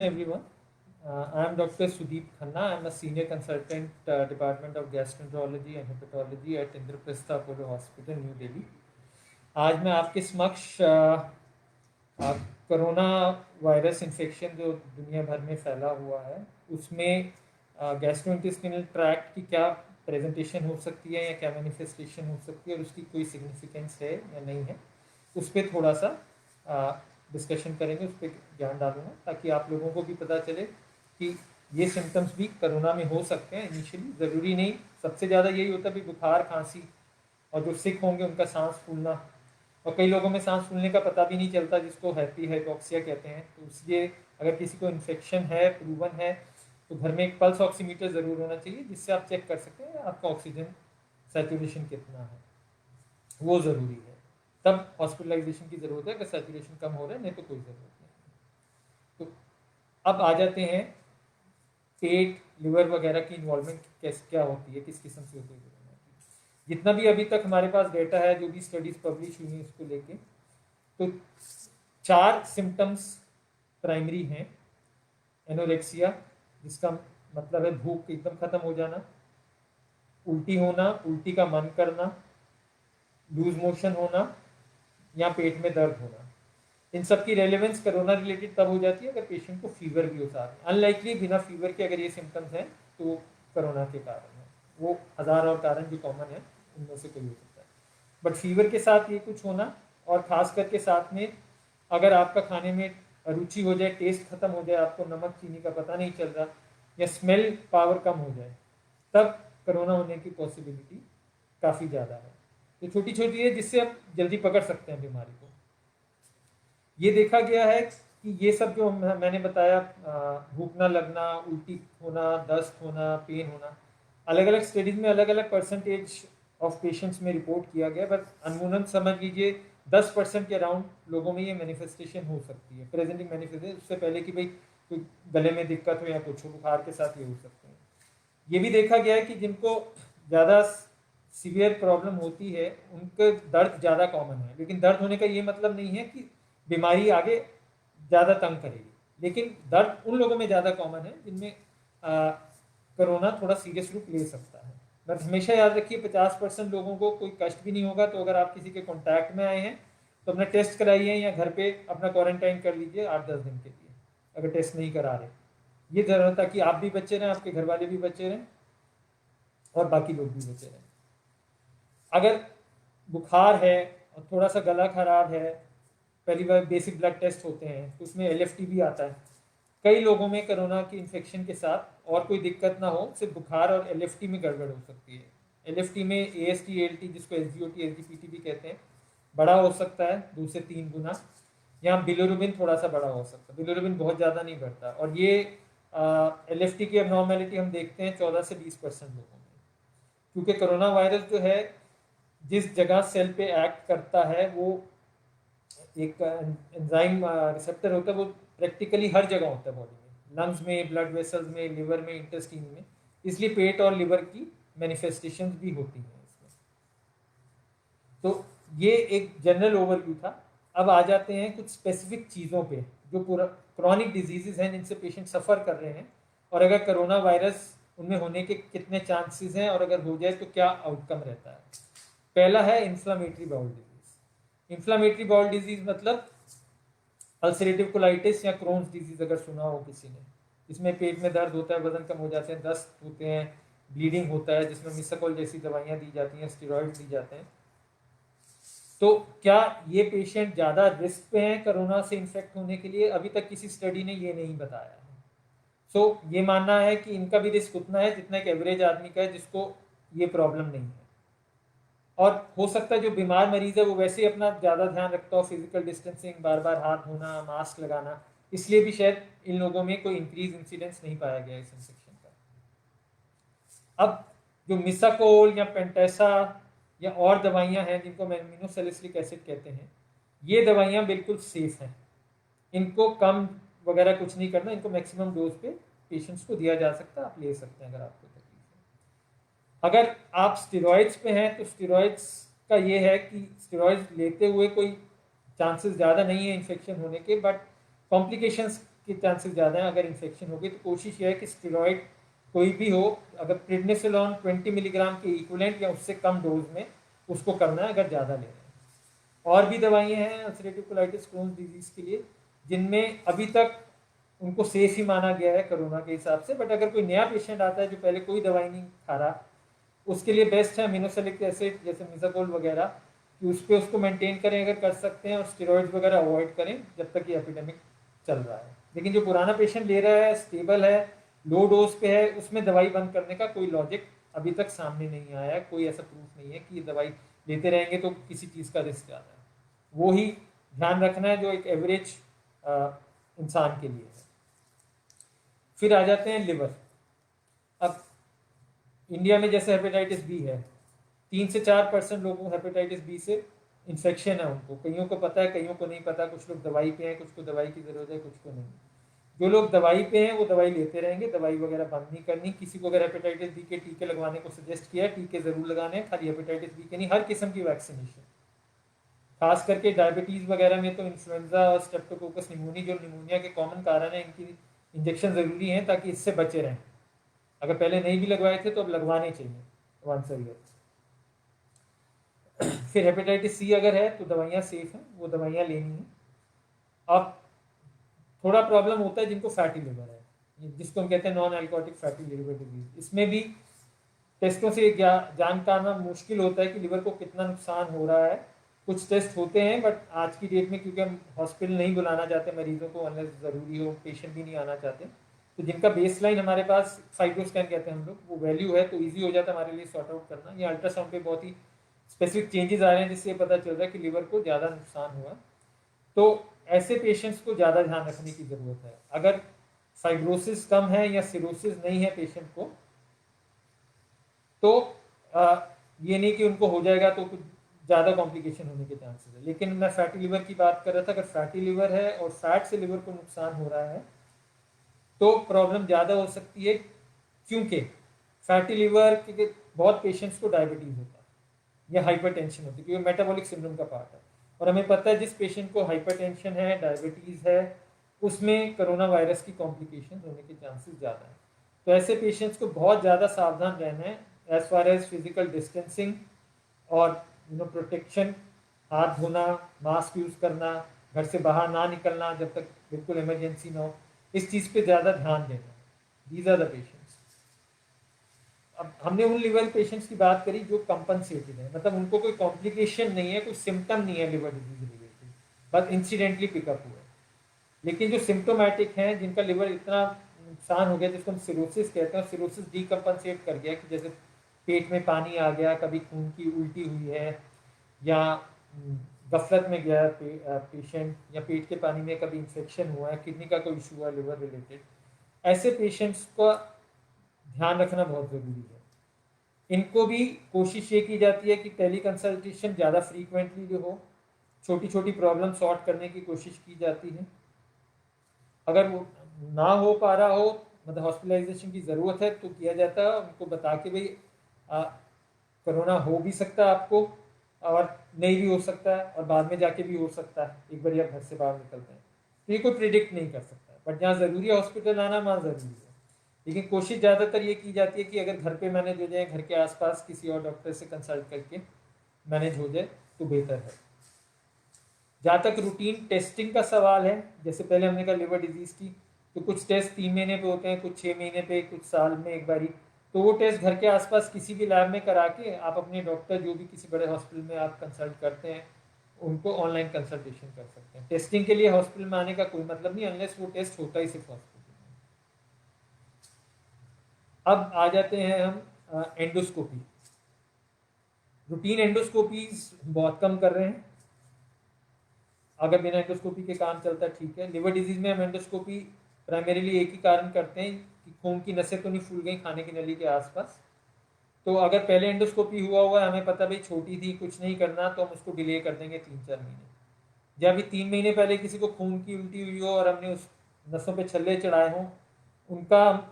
Everyone. I am Dr. Sudeep Khanna. I am a senior consultant, Department of Gastroenterology and Hepatology at Indraprastha Apollo hospital new Delhi. आज मैं आपके समक्ष corona virus infection जो दुनिया भर में फैला हुआ है उसमें गैस्ट्रोइंटेस्टिनल ट्रैक्ट की क्या प्रेजेंटेशन हो सकती है या क्या मैनिफेस्टेशन हो सकती है और उसकी कोई सिग्निफिकेंस है या नहीं है, उस पर थोड़ा सा डिस्कशन करेंगे, उस पर ध्यान डालूंगा ताकि आप लोगों को भी पता चले कि ये सिम्टम्स भी कोरोना में हो सकते हैं। इनिशियली ज़रूरी नहीं, सबसे ज़्यादा यही होता है भी बुखार, खांसी, और जो सिक होंगे उनका सांस फूलना, और कई लोगों में सांस फूलने का पता भी नहीं चलता जिसको हैप्पी हाइपोक्सिया कहते हैं। तो इसलिए अगर किसी को इन्फेक्शन है, प्रूवन है, तो घर में एक पल्स ऑक्सीमीटर ज़रूर होना चाहिए जिससे आप चेक कर सकते हैं आपका ऑक्सीजन सैचुरेशन कितना है, वो ज़रूरी है। तब हॉस्पिटलाइजेशन की ज़रूरत है, अगर सैचुरेशन कम हो रहा है, नहीं तो कोई ज़रूरत नहीं। तो अब आ जाते हैं पेट, लिवर वगैरह की इन्वॉल्वमेंट कैसे क्या होती है, किस किस्म से होती है कोरोना की। जितना भी अभी तक हमारे पास डेटा है, जो भी स्टडीज़ पब्लिश हुई हैं इसको लेके, तो 4 सिम्टम्स प्राइमरी हैं। एनोरेक्सिया, जिसका मतलब है भूख एकदम ख़त्म हो जाना, उल्टी होना, उल्टी का मन करना, लूज मोशन होना या पेट में दर्द होना। इन सब की रेलेवेंस कोरोना रिलेटेड तब हो जाती है अगर पेशेंट को फीवर भी हो साथ में। अनलाइकली बिना फीवर के अगर ये सिम्टम्स हैं तो कोरोना के कारण है। वो हज़ार और कारण जो कॉमन है उनमें से कोई हो सकता है, बट फीवर के साथ ये कुछ होना, और ख़ास करके साथ में अगर आपका खाने में रुचि हो जाए, टेस्ट खत्म हो जाए, आपको नमक चीनी का पता नहीं चल रहा, या स्मेल पावर कम हो जाए, तब कोरोना होने की पॉसिबिलिटी काफ़ी ज़्यादा है। तो छोटी छोटी है जिससे आप जल्दी पकड़ सकते हैं बीमारी को। ये देखा गया है कि ये सब जो मैंने बताया, भूख ना लगना, उल्टी होना, दस्त होना, पेन होना, अलग अलग स्टडीज में अलग अलग परसेंटेज ऑफ पेशेंट्स में रिपोर्ट किया गया, बट अनमूलन समझ लीजिए 10% के अराउंड लोगों में ये मैनिफेस्टेशन हो सकती है, प्रेजेंटिंग मैनिफेस्टेशन। उससे पहले कि भाई कोई गले में दिक्कत हो या कुछ हो, बुखार के साथ ये हो सकते हैं। ये भी देखा गया है कि जिनको ज़्यादा सीवियर प्रॉब्लम होती है उनके दर्द ज़्यादा कॉमन है, लेकिन दर्द होने का ये मतलब नहीं है कि बीमारी आगे ज़्यादा तंग करेगी, लेकिन दर्द उन लोगों में ज़्यादा कॉमन है जिनमें कोरोना थोड़ा सीरियस रूप ले सकता है। बट हमेशा याद रखिए 50% लोगों को कोई कष्ट भी नहीं होगा। तो अगर आप किसी के कॉन्टैक्ट में आए हैं तो अपना टेस्ट कराइए या घर पे अपना क्वारंटाइन कर लीजिए 8-10 दिन के लिए, अगर टेस्ट नहीं करा रहे। ये ज़रूरत है कि आप भी बचे रहें, आपके घर वाले भी बचे रहें और बाकी लोग भी बचे रहें। अगर बुखार है और थोड़ा सा गला खराब है, पहली बार बेसिक ब्लड टेस्ट होते हैं तो उसमें LFT भी आता है। कई लोगों में कोरोना की इन्फेक्शन के साथ और कोई दिक्कत ना हो, सिर्फ बुखार और LFT में गड़बड़ हो सकती है। LFT में AST ALT, जिसको SGOT SGPT भी कहते हैं, बड़ा हो सकता है 2 से 3 गुना। यहाँ बिलोरुबिन थोड़ा सा बड़ा हो सकता है, बिलोरुबिन बहुत ज़्यादा नहीं बढ़ता, और ये LFT की एबनॉर्मेलिटी हम देखते हैं 14 से 20% लोगों में, क्योंकि कोरोना वायरस जो है जिस जगह सेल पे एक्ट करता है वो एक एंजाइम रिसेप्टर होता है, वो प्रैक्टिकली हर जगह होता है बॉडी में, लंग्स में, ब्लड वेसल्स में, लिवर में, इंटेस्टाइन में। इसलिए पेट और लिवर की मैनिफेस्टेशंस भी होती हैं इसमें। तो ये एक जनरल ओवरव्यू था। अब आ जाते हैं कुछ स्पेसिफिक चीज़ों पे जो पूरा क्रॉनिक डिजीजेज हैं जिनसे पेशेंट सफ़र कर रहे हैं, और अगर कोरोना वायरस उनमें होने के कितने चांसेस हैं, और अगर हो जाए तो क्या आउटकम रहता है। पहला है inflammatory bowel disease. Inflammatory bowel disease मतलब अल्सरेटिव कोलाइटिस या क्रोन्स डिजीज, अगर सुना हो किसी ने। इसमें पेट में दर्द होता है, वजन कम हो जाते हैं, दस्त होते हैं, ब्लीडिंग होता है, जिसमें मिसाकोल जैसी दवाइयाँ दी जाती हैं, स्टेरॉइड्स दी जाते हैं। तो क्या ये पेशेंट ज़्यादा रिस्क पे हैं कोरोना से इन्फेक्ट होने के लिए? अभी तक किसी स्टडी ने ये नहीं बताया है। सो ये मानना है कि इनका भी रिस्क उतना है जितना एक एवरेज आदमी का है जिसको ये प्रॉब्लम नहीं है। और हो सकता है जो बीमार मरीज है वो वैसे ही अपना ज़्यादा ध्यान रखता हो, फिजिकल डिस्टेंसिंग, बार बार हाथ धोना, मास्क लगाना, इसलिए भी शायद इन लोगों में कोई इंक्रीज इंसिडेंस नहीं पाया गया इस इन्फेक्शन का। अब जो मिसाकोल या पेंटेसा या और दवाइयाँ हैं जिनको एमिनोसैलिसिलिक एसिड कहते हैं, ये दवाइयाँ बिल्कुल सेफ हैं। इनको कम वगैरह कुछ नहीं करना, इनको मैक्सिमम डोज पे पेशेंट्स को दिया जा सकता है, आप ले सकते हैं अगर आपको तकलीफ है। अगर आप स्टेरॉइड्स पे हैं तो स्टेरॉइड्स का ये है कि स्टेरॉइड्स लेते हुए कोई चांसेस ज़्यादा नहीं है इन्फेक्शन होने के, बट कॉम्प्लिकेशंस के चांसेस ज़्यादा हैं अगर इन्फेक्शन हो गई। तो कोशिश यह है कि स्टेरॉइड कोई भी हो, अगर प्रेडनिसोलोन 20 मिलीग्राम के इक्विवेलेंट या उससे कम डोज में उसको करना है अगर ज़्यादा ले रहे हैं। और भी दवाइयाँ हैं अल्सरेटिव कोलाइटिस क्रोन्स डिजीज़ के लिए, जिनमें अभी तक उनको सेफ ही माना गया है कोरोना के हिसाब से। बट अगर कोई नया पेशेंट आता है जो पहले कोई दवाई नहीं खा रहा, उसके लिए बेस्ट है अमीनोसैलिक एसिड जैसे मिसाकोल वगैरह, कि उस पर उसको मेंटेन करें अगर कर सकते हैं, और स्टेरॉइड्स वगैरह अवॉइड करें जब तक ये एपिडेमिक चल रहा है। लेकिन जो पुराना पेशेंट ले रहा है, स्टेबल है, लो डोज पे है, उसमें दवाई बंद करने का कोई लॉजिक अभी तक सामने नहीं आया है। कोई ऐसा प्रूफ नहीं है कि ये दवाई लेते रहेंगे तो किसी चीज़ का रिस्क ज़्यादा है। वो ही ध्यान रखना है जो एक एवरेज इंसान के लिए है। फिर आ जाते हैं लिवर। अब इंडिया में जैसे हेपेटाइटिस बी है, 3 से 4% लोगों को हेपेटाइटिस बी से इन्फेक्शन है। उनको कईयों को पता है, कईयों को नहीं पता। कुछ लोग दवाई पे हैं, कुछ को दवाई की ज़रूरत है, कुछ को नहीं। जो लोग दवाई पे हैं वो दवाई लेते रहेंगे, दवाई वगैरह बंद नहीं करनी। किसी को अगर हेपेटाइटिस बी के टीके लगवाने को सजेस्ट किया है, टीके ज़रूर लगाने हैं, खाली हेपेटाइटिस बी के नहीं, हर किस्म की वैक्सीनेशन। खास करके डायबिटीज़ वगैरह में तो इन्फ्लुएंजा और स्ट्रेप्टोकोकस निमोनी जो निमोनिया के कॉमन कारण है, इनकी इंजेक्शन ज़रूरी हैं ताकि इससे बचे रहें। अगर पहले नहीं भी लगवाए थे तो अब लगवाने चाहिए वंस अ ईयर। फिर हेपेटाइटिस सी अगर है तो दवाइयाँ सेफ हैं, वो दवाइयाँ लेनी हैं। अब थोड़ा प्रॉब्लम होता है जिनको फैटी लिवर है, जिसको हम कहते हैं नॉन एल्कोटिक फैटी लिवर डिजीज। इसमें भी टेस्टों से जान पाना मुश्किल होता है कि लिवर को कितना नुकसान हो रहा है। कुछ टेस्ट होते हैं बट आज की डेट में क्योंकि हम हॉस्पिटल नहीं बुलाना चाहते मरीजों को, अनलेस ज़रूरी हो, पेशेंट भी नहीं आना चाहते, तो जिनका बेस लाइन हमारे पास फाइब्रोस्कैन कहते हैं हम लोग, वो वैल्यू है, तो ईजी हो जाता है हमारे लिए सॉर्ट आउट करना। या अल्ट्रासाउंड पे बहुत ही स्पेसिफिक चेंजेस आ रहे हैं जिससे पता चल रहा है कि लिवर को ज़्यादा नुकसान हुआ। तो ऐसे पेशेंट्स को ज़्यादा ध्यान रखने की ज़रूरत है। अगर फाइब्रोसिस कम है या सिरोसिस नहीं है पेशेंट को, तो ये नहीं कि उनको हो जाएगा तो कुछ ज़्यादा कॉम्प्लिकेशन होने के चांसेस है। लेकिन मैं फैटी लिवर की बात कर रहा था, अगर फैटी लिवर है और फैट से लिवर को नुकसान हो रहा है तो प्रॉब्लम ज़्यादा हो सकती है, क्योंकि फैटी लिवर के बहुत पेशेंट्स को डायबिटीज़ होता है या हाइपरटेंशन होती है, क्योंकि मेटाबॉलिक सिंड्रोम का पार्ट है। और हमें पता है जिस पेशेंट को हाइपरटेंशन है, डायबिटीज़ है, उसमें कोरोना वायरस की कॉम्प्लिकेशन होने के चांसेस ज़्यादा हैं। तो ऐसे पेशेंट्स को बहुत ज़्यादा सावधान रहना है as far as physical distancing और प्रोटेक्शन, हाथ धोना, मास्क यूज़ करना, घर से बाहर ना निकलना जब तक बिल्कुल इमरजेंसी ना हो, इस चीज़ पे ज़्यादा ध्यान देना। These are the patients. अब हमने उन लिवर पेशेंट्स की बात करी जो कंपनसेटेड है, मतलब उनको कोई कॉम्प्लिकेशन नहीं है, कोई सिम्टम नहीं है लिवर डिजीज रिलेटेड, बस इंसिडेंटली पिकअप हुआ है। लेकिन जो सिम्टोमेटिक हैं, जिनका लिवर इतना नुकसान हो गया जिसको हम सिरोसिस कहते हैं, सिरोसिस डीकम्पनसेट कर गया कि जैसे पेट में पानी आ गया, कभी खून की उल्टी हुई है, या गफलत में गया पेशेंट, या पेट के पानी में कभी इन्फेक्शन हुआ है, किडनी का कोई इशू हुआ लिवर रिलेटेड, ऐसे पेशेंट्स का ध्यान रखना बहुत ज़रूरी है। इनको भी कोशिश ये की जाती है कि टेली कंसल्टेशन ज़्यादा फ्रीक्वेंटली हो, छोटी छोटी प्रॉब्लम सॉर्ट करने की कोशिश की जाती है। अगर वो ना हो पा रहा हो, मतलब हॉस्पिटलाइजेशन की ज़रूरत है, तो किया जाता है उनको बता के भाई कोरोना हो भी सकता है आपको और नहीं भी हो सकता है, और बाद में जाके भी हो सकता है एक बार आप घर से बाहर निकलते हैं। तो ये कोई प्रिडिक्ट नहीं कर सकता है, बट जहाँ ज़रूरी है हॉस्पिटल आना, वहाँ ज़रूरी है। लेकिन कोशिश ज़्यादातर ये की जाती है कि अगर घर पे मैनेज हो जाए, घर के आसपास किसी और डॉक्टर से कंसल्ट करके मैनेज हो जाए तो बेहतर है। जहाँ तक रूटीन टेस्टिंग का सवाल है, जैसे पहले हमने कहा लिवर डिजीज़ की, तो कुछ टेस्ट 3 महीने पे होते हैं, कुछ 6 महीने पे, कुछ साल में एक बारी। तो वो टेस्ट घर के आसपास किसी भी लैब में करा के आप अपने डॉक्टर, जो भी किसी बड़े हॉस्पिटल में आप कंसल्ट करते हैं, उनको ऑनलाइन कंसल्टेशन कर सकते हैं। टेस्टिंग के लिए हॉस्पिटल में आने का कोई मतलब नहीं, अनलेस वो टेस्ट होता ही सिर्फ हॉस्पिटल में। अब आ जाते हैं हम एंडोस्कोपी। रूटीन एंडोस्कोपीज बहुत कम कर रहे हैं, अगर बिना एंडोस्कोपी के काम चलता है ठीक है। लिवर डिजीज में हम एंडोस्कोपी प्राइमरीली एक ही कारण करते हैं कि खून की नसें तो नहीं फूल गई खाने की नली के आसपास। तो अगर पहले एंडोस्कोपी हुआ है, हमें पता भाई छोटी थी, कुछ नहीं करना, तो हम उसको डिले कर देंगे 3-4 महीने। जब अभी 3 महीने पहले किसी को खून की उल्टी हुई हो और हमने उस नसों पे छल्ले चढ़ाए हों, उनका हम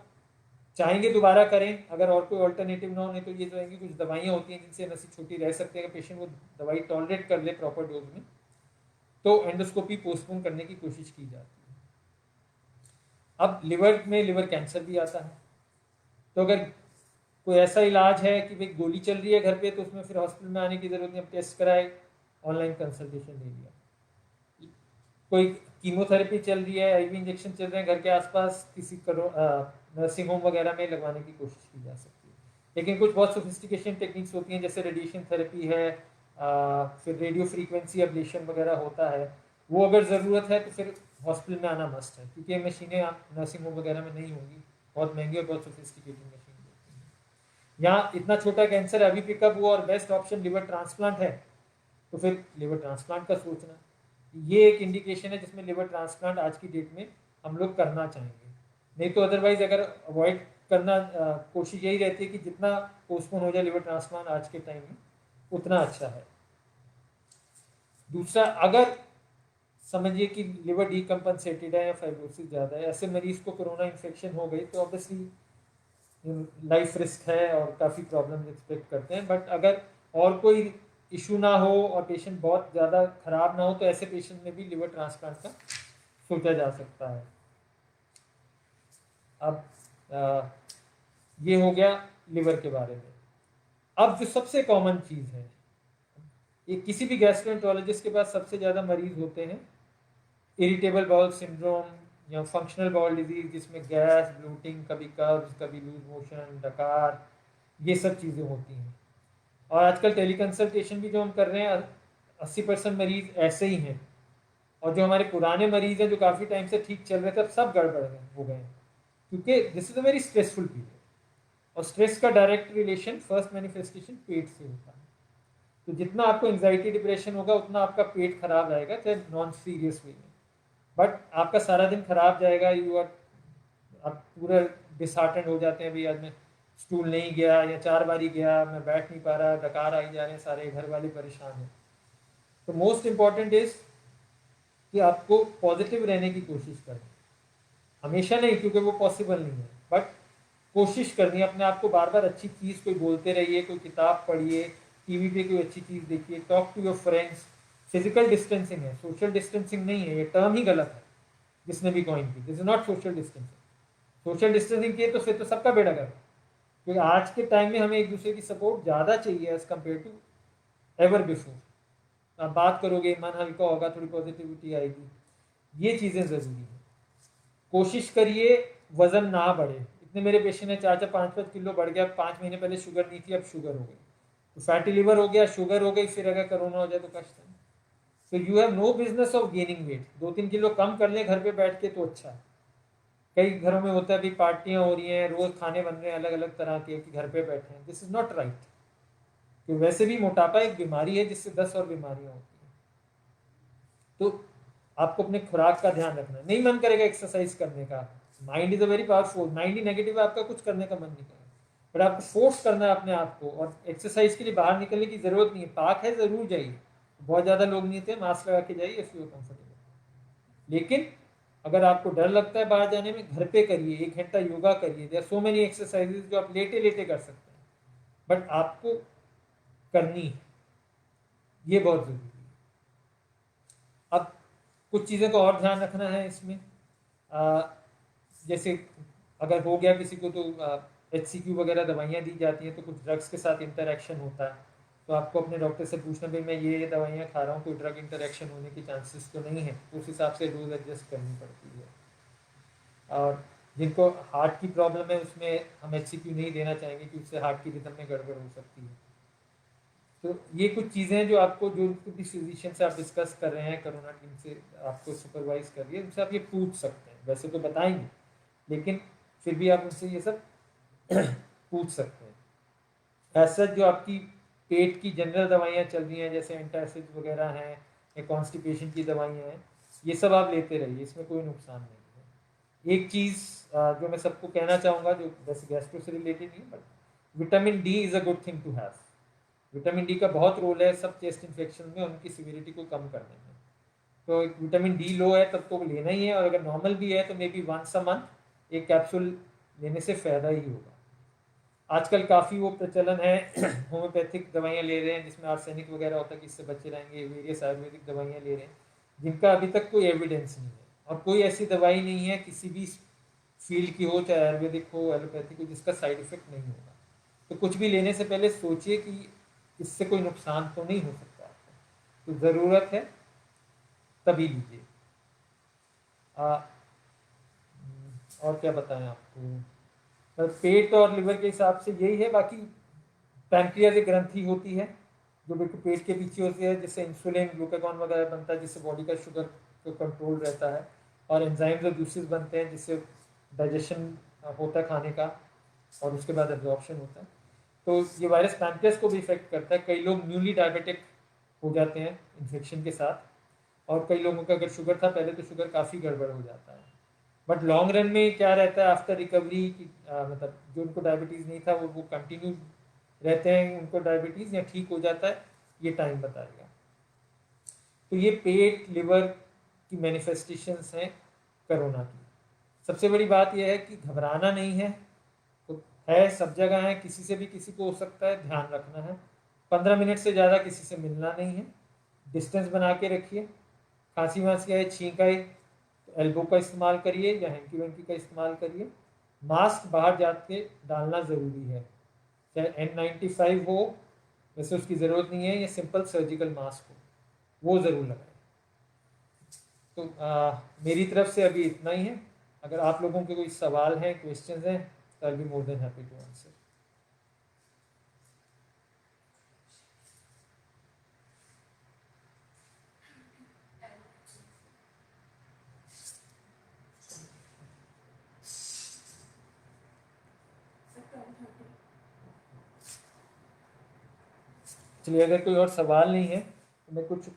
चाहेंगे दोबारा करें, अगर और कोई ऑल्टरनेटिव ना हो। नहीं तो ये जो है कि कुछ दवाइयाँ होती हैं जिनसे नसें छोटी रह सकती है, अगर पेशेंट वो दवाई टॉलरेट कर ले प्रॉपर डोज में, तो एंडोस्कोपी पोस्टपोन करने की कोशिश की जाती है। अब लिवर में लिवर कैंसर भी आता है, तो अगर कोई ऐसा इलाज है कि भाई गोली चल रही है घर पे, तो उसमें फिर हॉस्पिटल में आने की ज़रूरत नहीं, अब टेस्ट कराए, ऑनलाइन कंसल्टेशन ले लिया। कोई कीमोथेरेपी चल रही है, आईवी इंजेक्शन चल रहे हैं घर के आसपास, किसी नर्सिंग होम वगैरह में लगवाने की कोशिश की जा सकती है। लेकिन कुछ बहुत सोफिस्टिकेशन टेक्निक्स होती हैं, जैसे रेडिएशन थेरेपी है, फिर रेडियो फ्रीक्वेंसी एब्लेशन वगैरह होता है, वो अगर ज़रूरत है तो फिर हॉस्पिटल में आना मस्ट है, क्योंकि ये मशीनें आप नर्सिंग होम वगैरह में नहीं होंगी, बहुत महंगी और बहुत सोफिस्टिकेटेड मशीन होती हैं। यहाँ इतना छोटा कैंसर अभी पिकअप हुआ और बेस्ट ऑप्शन लिवर ट्रांसप्लांट है, तो फिर लिवर ट्रांसप्लांट का सोचना, ये एक इंडिकेशन है जिसमें लिवर ट्रांसप्लांट आज की डेट में हम लोग करना चाहेंगे। नहीं तो अदरवाइज अगर अवॉइड करना, कोशिश यही रहती है कि जितना पोस्टपोन हो जाए लिवर ट्रांसप्लांट आज के टाइम में, उतना अच्छा है। दूसरा, अगर समझिए कि लिवर डीकम्पनसेटेड है या फाइब्रोसिस ज़्यादा है, ऐसे मरीज को कोरोना इन्फेक्शन हो गई तो ऑब्वियसली लाइफ रिस्क है और काफ़ी प्रॉब्लम एक्सपेक्ट करते हैं। बट अगर और कोई इशू ना हो और पेशेंट बहुत ज़्यादा खराब ना हो, तो ऐसे पेशेंट में भी लिवर ट्रांसप्लांट का सोचा जा सकता है। अब ये हो गया लिवर के बारे में। अब जो सबसे कॉमन चीज़ है, ये किसी भी गैस्ट्रोएंटरोलॉजिस्ट के पास सबसे ज़्यादा मरीज होते हैं इरिटेबल बाउल सिंड्रोम या फंक्शनल बाउल डिजीज, जिसमें गैस, ब्लोटिंग, कभी कब्ज, कभी लूज मोशन, डकार, ये सब चीज़ें होती हैं। और आजकल टेलीकंसल्टेशन भी जो हम कर रहे हैं, 80% मरीज ऐसे ही हैं, और जो हमारे पुराने मरीज हैं जो काफ़ी टाइम से ठीक चल रहे थे, अब सब गड़बड़ हो गए हैं, क्योंकि this is a very stressful period, और स्ट्रेस का डायरेक्ट रिलेशन फर्स्ट मैनिफेस्टेशन पेट से होता है। तो जितना आपको एंजाइटी डिप्रेशन होगा, उतना आपका पेट खराब रहेगा, चाहे नॉन सीरियस वे में, बट आपका सारा दिन खराब जाएगा, आप पूरा डिसहार्टेंड हो जाते हैं, भाई आज मैं स्टूल नहीं गया या 4 बारी गया, मैं बैठ नहीं पा रहा, डकार आई जा रहे हैं, सारे घर वाले परेशान हैं। तो मोस्ट इम्पॉर्टेंट इज कि आपको पॉजिटिव रहने की कोशिश करें, हमेशा नहीं, क्योंकि वो पॉसिबल नहीं है, बट कोशिश करनी है। अपने आप को बार बार अच्छी चीज़ कोई बोलते रहिए, कोई किताब पढ़िए, टीवी पे कोई अच्छी चीज़ देखिए, talk to your friends. Physical distancing है, सोशल डिस्टेंसिंग नहीं है, ये टर्म ही गलत है जिसने भी कॉइन की, this is not social distancing. Social distancing किए तो फिर तो सबका बेड़ा गर्क, क्योंकि आज के टाइम में हमें एक दूसरे की सपोर्ट ज़्यादा चाहिए as compare to ever before. आप बात करोगे, मन हल्का होगा, थोड़ी पॉजिटिविटी आएगी, ये चीज़ें ज़रूरी हैं। कोशिश करिए वज़न ना बढ़े। इतने मेरे पेशेंट हैं 4-5 किलो बढ़ गया, 5 महीने पहले शुगर नहीं थी, अब शुगर हो गई, तो फैटी लिवर हो गया, शुगर हो गई, फिर अगर कोरोना हो जाए तो कष्ट है। तो you have no business of gaining weight. 2-3 kilo कम कर लें घर पे बैठ के तो अच्छा है। कई घरों में होता है भी पार्टियां हो रही हैं, रोज खाने बन रहे हैं अलग अलग तरह के, कि घर पे बैठे हैं, दिस इज नॉट राइट। कि वैसे भी मोटापा एक बीमारी है जिससे 10 और बीमारियां होती हैं। तो आपको अपने खुराक का ध्यान रखना है। नहीं मन करेगा एक्सरसाइज करने का, mind is a very powerful, mind he negative है, आपका कुछ करने का मन नहीं करेगा, बट आपको फोर्स करना है अपने आप को। और एक्सरसाइज के लिए बाहर निकलने की जरूरत नहीं है, पार्क है जरूर जाइए, बहुत ज़्यादा लोग नहीं थे, मास्क लगा के जाइए इफ यू कंफर्टेबल। लेकिन अगर आपको डर लगता है बाहर जाने में, घर पे करिए, 1 घंटा योगा करिए, देयर सो मेनी एक्सरसाइजेज जो आप लेटे लेटे कर सकते हैं, बट आपको करनी है, ये बहुत जरूरी है। अब कुछ चीज़ों का और ध्यान रखना है इसमें, जैसे अगर हो गया किसी को तो HCQ वगैरह दवाइयाँ दी जाती हैं, तो कुछ ड्रग्स के साथ इंटरेक्शन होता है, तो आपको अपने डॉक्टर से पूछना, भाई मैं ये दवाइयाँ खा रहा हूँ, कोई ड्रग इंटरेक्शन होने की चांसेस तो नहीं है, उस हिसाब से डोज एडजस्ट करनी पड़ती है। और जिनको हार्ट की प्रॉब्लम है, उसमें हम HCQ नहीं देना चाहेंगे, क्योंकि उससे हार्ट की रिदम में गड़बड़ हो सकती है। तो ये कुछ चीज़ें जो आपको, जो भी फिजिशियन से आप डिस्कस कर रहे हैं, कोरोना टीम से आपको सुपरवाइज कर रही है, उनसे आप ये पूछ सकते हैं, वैसे तो बताएंगे, लेकिन फिर भी आप उनसे ये सब पूछ सकते हैं। ऐसा जो आपकी पेट की जनरल दवाइयाँ चल रही हैं, जैसे एंटासिड वगैरह हैं या कॉन्स्टिपेशन की दवाइयाँ हैं, ये सब आप लेते रहिए, इसमें कोई नुकसान नहीं है। एक चीज़ जो मैं सबको कहना चाहूँगा, जो वैसे गैस्ट्रो से रिलेटेड नहीं, but vitamin D is a good thing to have. Vitamin D का बहुत रोल है सब चेस्ट इन्फेक्शन में, उनकी सिविरिटी को कम करने में। तो विटामिन डी लो है तब तो लेना ही है, और अगर नॉर्मल भी है तो may be once a month एक कैप्सूल लेने से फ़ायदा ही होगा। आजकल काफ़ी वो प्रचलन है होम्योपैथिक दवाइयाँ ले रहे हैं जिसमें आर्सेनिक वगैरह होता है, कि इससे बचे रहेंगे, वेरियस आयुर्वेदिक दवाइयाँ ले रहे हैं जिनका अभी तक कोई एविडेंस नहीं है, और कोई ऐसी दवाई नहीं है किसी भी फील्ड की हो, चाहे आयुर्वेदिक हो, एलोपैथिक हो, जिसका साइड इफेक्ट नहीं होगा। तो कुछ भी लेने से पहले सोचिए कि इससे कोई नुकसान तो नहीं हो सकता आपको, तो ज़रूरत है तभी लीजिए। और क्या बताएं आपको, पेट और लिवर के हिसाब से यही है। बाकी पैंक्रियाज एक ग्रंथि होती है जो बिल्कुल पेट के पीछे होती है, जिससे इंसुलिन ग्लूकागॉन वगैरह बनता है, जिससे बॉडी का शुगर को कंट्रोल रहता है, और एंजाइम्स और जूसेस बनते हैं जिससे डाइजेशन होता है खाने का, और उसके बाद एब्जॉर्प्शन होता है। तो ये वायरस पैंक्रियास को भी इफेक्ट करता है। कई लोग न्यूली डायबिटिक हो जाते हैं इन्फेक्शन के साथ, और कई लोगों का अगर शुगर था पहले तो शुगर काफ़ी गड़बड़ हो जाता है। बट लॉन्ग रन में क्या रहता है आफ्टर रिकवरी की, मतलब जो उनको डायबिटीज़ नहीं था वो कंटिन्यू रहते हैं उनको डायबिटीज़, या ठीक हो जाता है, ये टाइम बताएगा। तो ये पेट लिवर की मैनिफेस्टेशंस हैं कोरोना की। सबसे बड़ी बात यह है कि घबराना नहीं है, तो है सब जगह है, किसी से भी किसी को हो सकता है, ध्यान रखना है। 15 मिनट से ज़्यादा किसी से मिलना नहीं है, डिस्टेंस बना के रखिए। खांसी वांसी आए, छींक आए तो एल्बो का इस्तेमाल करिए या हैंकी वैंकी का इस्तेमाल करिए। मास्क बाहर जाके डालना ज़रूरी है, चाहे N95 हो, वैसे उसकी ज़रूरत नहीं है, या सिंपल सर्जिकल मास्क हो वो ज़रूर लगाएं। तो मेरी तरफ से अभी इतना ही है। अगर आप लोगों के कोई सवाल हैं, क्वेश्चंस हैं, तो I will be more than happy to answer. चलिए, अगर कोई और सवाल नहीं है तो मैं कुछ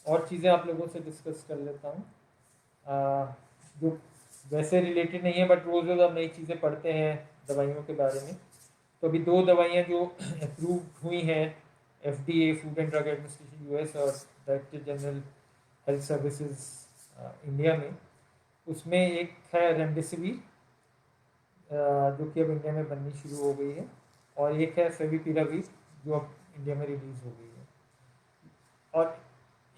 और चीज़ें आप लोगों से डिस्कस कर लेता हूँ, जो वैसे रिलेटेड नहीं है, बट रोज़ रोज़ आप नई चीज़ें पढ़ते हैं दवाइयों के बारे में। तो अभी 2 दवाइयाँ जो अप्रूव हुई हैं FDA, food and drug administration US, और director general health services India में, उसमें एक है रेमडेसिविर जो कि अब इंडिया में बननी शुरू हो गई है, और एक है फेविपिराविर जो अब इंडिया में रिलीज़ हो गई है। और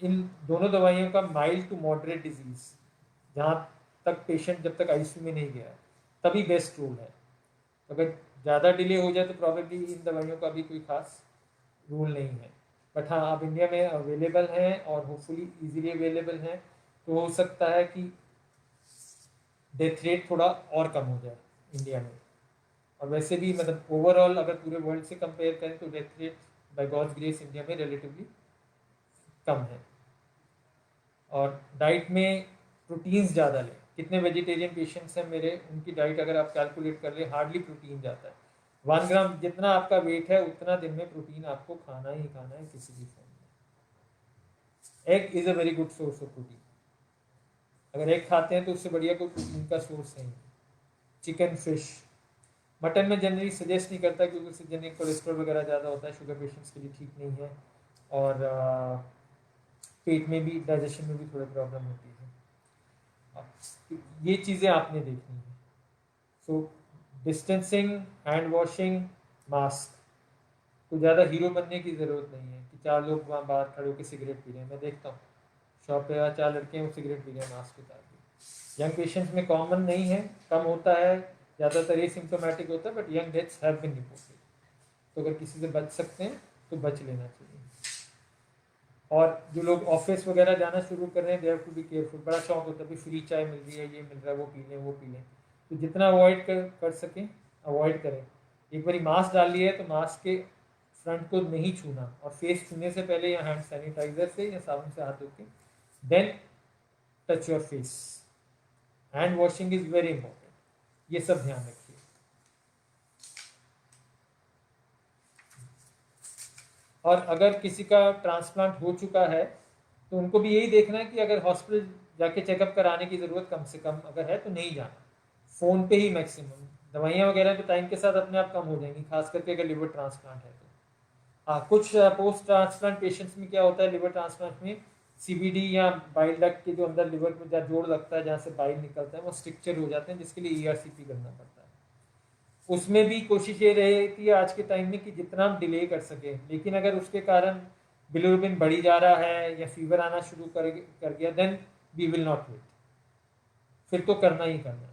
इन दोनों दवाइयों का माइल्ड टू मॉडरेट डिजीज़, जहाँ तक पेशेंट जब तक आईसीयू में नहीं गया तभी बेस्ट रोल है। अगर ज़्यादा डिले हो जाए तो प्रॉबेबली इन दवाइयों का भी कोई खास रूल नहीं है। बट हाँ, अब इंडिया में अवेलेबल हैं और होपफुली इजीली अवेलेबल हैं, तो हो सकता है कि डेथ रेट थोड़ा और कम हो जाए इंडिया में। और वैसे भी मतलब ओवरऑल अगर पूरे वर्ल्ड से कंपेयर करें तो death rate by God's grace India में रिलेटिवली कम है। और डाइट में प्रोटीन्स ज़्यादा लें। कितने वेजिटेरियन पेशेंट्स हैं मेरे, उनकी डाइट अगर आप कैलकुलेट कर लें, हार्डली प्रोटीन जाता है। 1 ग्राम जितना आपका वेट है उतना दिन में प्रोटीन आपको खाना ही खाना है किसी भी फॉर्म में। Egg is a very good source of protein. अगर एग खाते हैं तो उससे बढ़िया कोई प्रोटीन का सोर्स नहीं। चिकन, फिश, मटन में जनरली सजेस्ट नहीं करता क्योंकि उससे जनरली कोलेस्ट्रॉल वगैरह ज़्यादा होता है, शुगर पेशेंट्स के लिए ठीक नहीं है, और पेट में भी, डाइजेशन में भी थोड़ी प्रॉब्लम होती है। तो ये चीज़ें आपने देखनी है। सो डिस्टेंसिंग, हैंड वॉशिंग, मास्क। तो ज़्यादा हीरो बनने की ज़रूरत नहीं है कि 4 लोग वहाँ बाहर खड़े होकर सिगरेट पी रहे हैं। मैं देखता हूँ शॉप पे 4 लड़के हैं वो सिगरेट पी रहे हैं मास्क उतार के। यंग पेशेंट्स में कॉमन नहीं है, कम होता है, ज़्यादातर ये सिम्टोमेटिक होता है, but young deaths have been reported. तो अगर किसी से बच सकते हैं तो बच लेना चाहिए। और जो लोग ऑफिस वगैरह जाना शुरू कर रहे हैं, they have to be careful. बड़ा शौक होता है भी फ्री चाय मिल रही है, ये मिल रहा है, वो पी लें वो पी लें। तो जितना अवॉइड कर सकें अवॉइड करें। एक बारी मास्क डाल लिया है तो मास्क के फ्रंट को नहीं छूना, और फेस छूने से पहले या हैंड सैनिटाइजर से या साबुन से हाथ धो के then touch your face. Hand washing is very important, ये सब ध्यान रखिए। और अगर किसी का ट्रांसप्लांट हो चुका है तो उनको भी यही देखना है कि अगर हॉस्पिटल जाके चेकअप कराने की ज़रूरत कम से कम अगर है तो नहीं जाना, फ़ोन पे ही मैक्सिमम। दवाइयाँ वगैरह तो टाइम के साथ अपने आप कम हो जाएंगी, खास करके अगर लिवर ट्रांसप्लांट है तो। हाँ, कुछ पोस्ट ट्रांसप्लांट पेशेंट्स में क्या होता है, लिवर ट्रांसप्लांट में CBD या बाइल डक्ट के जो अंदर लिवर में जहाँ जोड़ लगता है, जहाँ से बाइल निकलता है, वो स्ट्रक्चर हो जाते हैं, जिसके लिए ERCP करना पड़ता है। उसमें भी कोशिश ये रहती है आज के टाइम में कि जितना हम डिले कर सके, लेकिन अगर उसके कारण बिलिरुबिन बढ़ी जा रहा है या फीवर आना शुरू कर गया, then we will not wait. फिर तो करना ही करना है।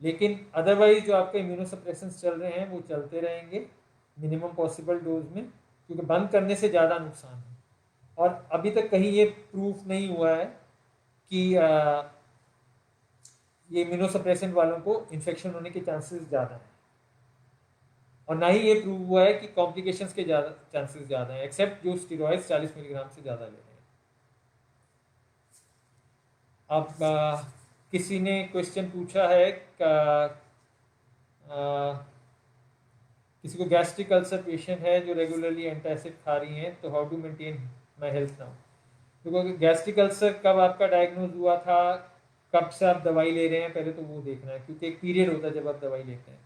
लेकिन अदरवाइज जो आपके इम्यूनोसप्रेशंस चल रहे हैं वो चलते रहेंगे मिनिमम पॉसिबल डोज में, क्योंकि बंद करने से ज़्यादा नुकसान है। और अभी तक कहीं ये प्रूफ नहीं हुआ है कि ये इम्यूनोसप्रेसेंट वालों को इन्फेक्शन होने के चांसेस ज़्यादा हैं, और ना ही ये प्रूव हुआ है कि कॉम्प्लिकेशंस के ज़्यादा चांसेस ज़्यादा हैं, एक्सेप्ट जो स्टीरॉइड्स 40 मिलीग्राम से ज़्यादा ले रहे हैं। अब किसी ने क्वेश्चन पूछा है किसी को गैस्ट्रिक अल्सर पेशेंट है जो रेगुलरली एंटासिड खा रही हैं, तो how to maintain my health now. क्योंकि गैस्ट्रिक अल्सर कब आपका डायग्नोज हुआ था, कब से आप दवाई ले रहे हैं, पहले तो वो देखना है, क्योंकि एक पीरियड होता है जब आप दवाई लेते हैं।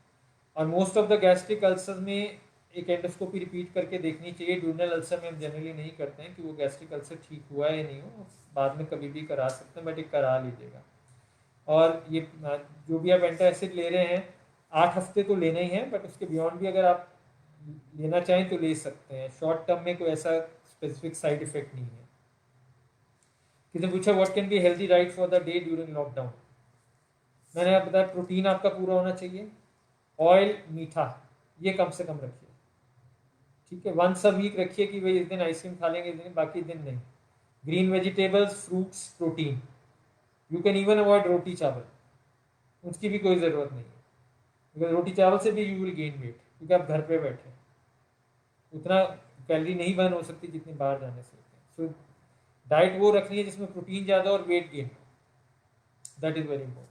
और most of the gastric ulcer में एक एंडोस्कोपी रिपीट करके देखनी चाहिए। ड्यूरल अल्सर में हम जनरली नहीं करते हैं कि वो गैस्ट्रिक अल्सर ठीक हुआ है या नहीं हो, बाद में कभी भी करा सकते हैं, बट एक करा लीजिएगा। और ये जो भी आप एंटासिड ले रहे हैं 8 हफ्ते तो लेना ही है, बट उसके बियॉन्ड भी अगर आप लेना चाहें तो ले सकते हैं। शॉर्ट टर्म में कोई ऐसा स्पेसिफिक साइड इफेक्ट नहीं है। किसी ने पूछा what can be healthy diet for the day during lockdown. मैंने आप बताया प्रोटीन आपका पूरा होना चाहिए, ऑयल मीठा ये कम से कम रखिए, ठीक है। वंस अ वीक रखिए कि भाई इस दिन आइसक्रीम खा लेंगे, इस दिन बाकी दिन नहीं। Green vegetables, fruits, protein. You can even avoid roti chawal, उसकी भी कोई ज़रूरत नहीं है, बिकॉज रोटी चावल से भी यू विल गेन वेट, क्योंकि आप घर पे बैठे उतना कैलोरी नहीं बर्न हो सकती जितनी बाहर जाने से होती है। सो डाइट वो रखनी है जिसमें प्रोटीन ज़्यादा और weight gain, that is very important.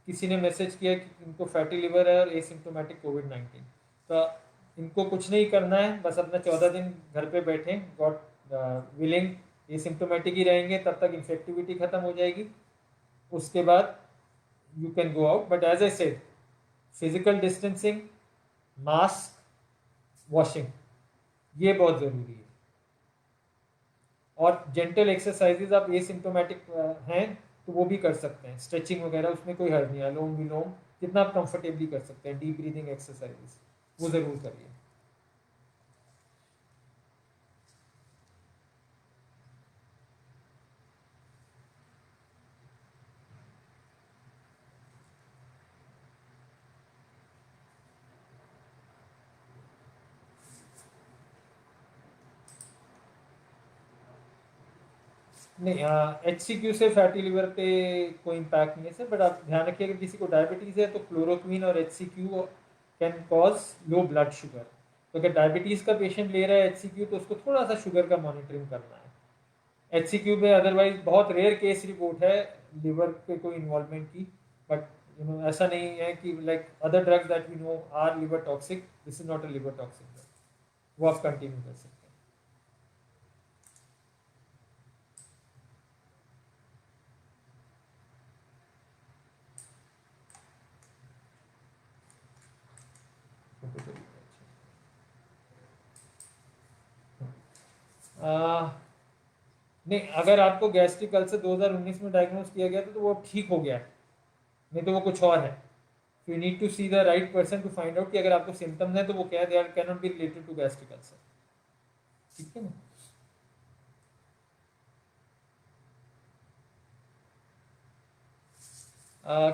किसी ने मैसेज किया कि इनको फैटी लिवर है और एसिम्टोमेटिक कोविड-19, तो इनको कुछ नहीं करना है, बस अपना 14 दिन घर पे बैठें, गॉड विलिंग एसिम्टोमेटिक ही रहेंगे, तब तक इन्फेक्टिविटी खत्म हो जाएगी, उसके बाद you can go out. But as I said, physical distancing, mask, washing, ये बहुत ज़रूरी है। और जेंटल एक्सरसाइजेज आप एसिम्टोमेटिक हैं तो वो भी कर सकते हैं, स्ट्रेचिंग वगैरह, उसमें कोई हर्ज नहीं है। अनुलोम विलोम जितना आप कंफर्टेबली कर सकते हैं, डीप ब्रीदिंग एक्सरसाइजेस वो ज़रूर करिए। नहीं, HCQ से फैटी लिवर पे कोई इम्पैक्ट नहीं है सर, बट आप ध्यान रखिए अगर किसी को डायबिटीज़ है तो क्लोरोक्वीन और HCQ can cause low blood sugar. तो अगर डायबिटीज़ का पेशेंट ले रहा है HCQ तो उसको थोड़ा सा शुगर का मॉनिटरिंग करना है। HCQ में अदरवाइज बहुत रेयर केस रिपोर्ट है लिवर पे कोई इन्वॉल्वमेंट की, बट ऐसा नहीं है कि like other drugs that we know are liver toxic, this is not a liver toxic drug, वो आप कंटिन्यू कर सकते हैं। नहीं, अगर आपको गैस्ट्रिक अल्सर 2019 में डायग्नोज किया गया तो वो ठीक हो गया, नहीं तो वो कुछ और है। You need to see the right person to find out कि अगर आपको सिम्टम्स हैं तो वो क्या है, they are can not be related to gastric ulcer, ठीक है ना।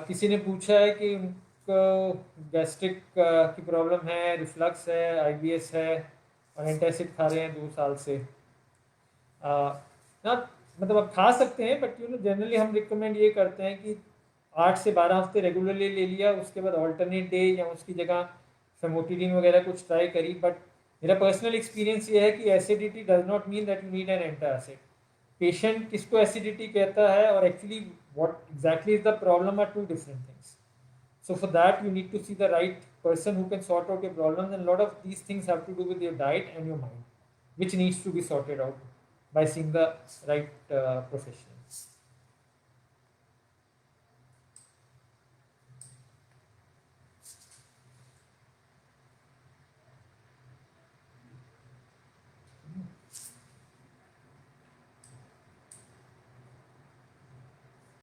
किसी ने पूछा है कि उनको गैस्ट्रिक की प्रॉब्लम है, रिफ्लक्स है, IBS है और एंटासिड खा रहे हैं 2 साल से। ना मतलब आप खा सकते हैं, बट जनरली हम रिकमेंड ये करते हैं कि 8 से 12 हफ्ते रेगुलरली ले लिया, उसके बाद ऑल्टरनेट डे या उसकी जगह फेमोटिडिन वगैरह कुछ ट्राई करी। बट मेरा पर्सनल एक्सपीरियंस ये है कि acidity does not mean that you need an antacid. Patient किसको एसिडिटी कहता है और actually what exactly is the problem are two different things. So for that you need to see the right person who can sort out your problems, and a lot of these things have to do with your diet and your mind, which needs to be sorted out by seeing the right professional.